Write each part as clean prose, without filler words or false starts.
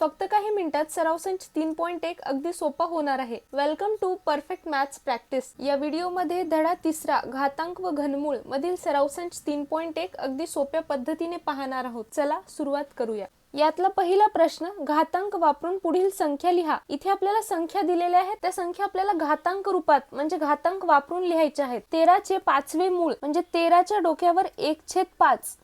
फक्त काही मिनिटात सराव संच 3.1 अगदी सोपा होणार आहे। Welcome to perfect maths practice. या व्हिडिओमध्ये धडा 3 घातांक व घनमूळ मधील सराव संच 3.1 अगदी सोप्या पद्धतीने पाहणार आहोत। चला सुरुवात करूया। यातला पहिला प्रश्न, घातांक वापरून पुढील संख्या लिहा। इथे आपल्याला संख्या दिलेल्या आहेत, त्या संख्या आपल्याला घातांक रूपात म्हणजे घातांक वापरून लिहायच्या आहेत। 13 चे 5वे मूळ म्हणजे 13 च्या डोक्यावर 1/5।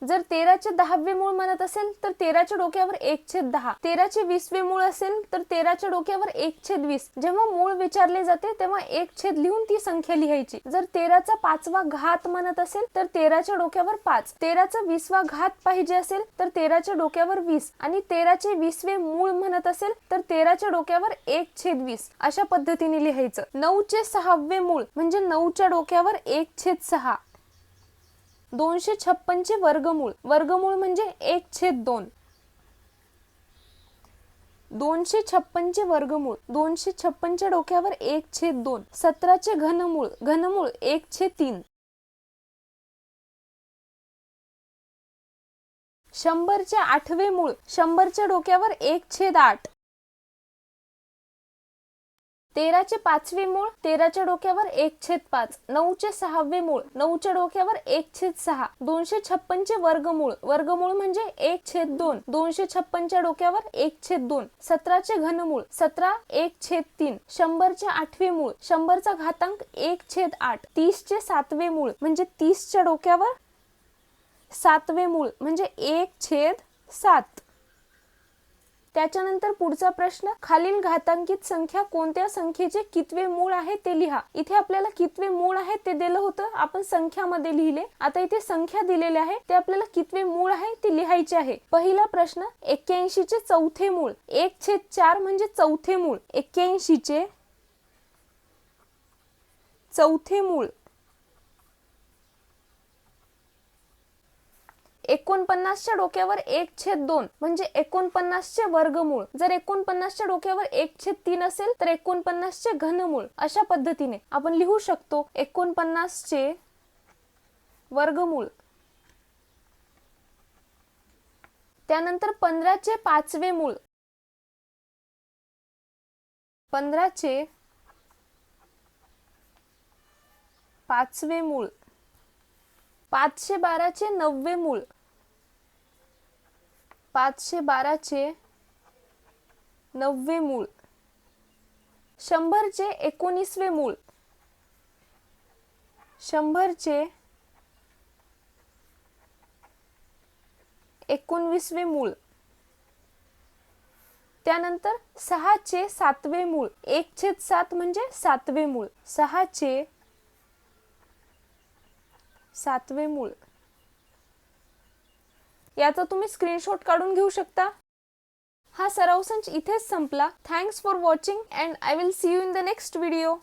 जर 13 चे 10वे मूळ म्हणत असेल तर 13 च्या डोक्यावर 1/10। 13 चे 20वे मूळ असेल तर 13 च्या डोक्यावर 1/20। जेव्हा मूळ विचारले जाते तेव्हा 1 लिहून ती संख्या लिहायची। जर 13 चा 5वा घात म्हणत असेल तर 13 च्या डोक्यावर 5। 13 चा 20वा घात पाहिजे असेल तर 13 च्या डोक्यावर 20 आणि 13 चे 20वे मूळ म्हणत असेल तर 13 च्या डोक्यावर 1/20 अशा पद्धतीने लिहायचं। 9 चे 6वे मूळ म्हणजे 9 च्या डोक्यावर 1/6। 256 चे वर्गमूळ, वर्गमूळ म्हणजे 1/2। 256 चे वर्गमूळ, 256 च्या डोक्यावर 1/2। 17 चे घनमूळ, घनमूळ 1/3। 100 चे 8वे मूळ, 100 च्या डोक्यावर 1/8। 13 चे 5वे मूळ, 13 च्या डोक्यावर 1/5। 9 चे 6वे मूळ, 9 च्या डोक्यावर 1/6। 256 चे वर्गमूळ, वर्गमूळ म्हणजे 1/2। 256 च्या डोक्यावर 1/2। 17 चे घनमूळ, 17 1/3। 100 चे 8वे मूळ, 100 चा घातांक 1/8। 30 चे 7वे मूळ म्हणजे 30 च्या डोक्यावर 7वे मूळ म्हणजे 1/7। त्याच्यानंतर पुढचा प्रश्न, खालील घातांकित संख्या कोणत्या संख्येचे कितवे मूळ आहे ते लिहा। इथे आपल्याला कितवे मूळ आहे ते दिलं होतं, आपण संख्यामध्ये लिहिले। आता इथे संख्या दिलेली आहे, ते आपल्याला कितवे मूळ आहे ते लिहायचे आहे। पहिला प्रश्न, 81 चे चौथे मूळ, 1/4 म्हणजे चौथे मूळ। 81 चे चौथे मूळ। 49 च्या डोक्यावर 1/2 म्हणजे 49 चे वर्गमूळ। जर 49 च्या डोक्यावर 1/3 असेल तर 49 चे घनमूळ। अशा पद्धतीने आपण लिहू शकतो 49 चे वर्गमूळ। त्यानंतर 15 चे 5वे मूळ, 15 चे 5वे मूळ। 512 चे 9वे मूळ, 512 चे 9वे मूळ। 100 चे 19वे मूळ, 100 चे 19वे मूळ। त्यानंतर 6 चे 7वे मूळ, 1/7 म्हणजे 7वे मूळ। 6 चे 7वे मूळ। याचा तुम्ही स्क्रीनशॉट काढून घेऊ शकता। हा सराव संच इथेच संपला। Thanks for watching and I will see you in the next video.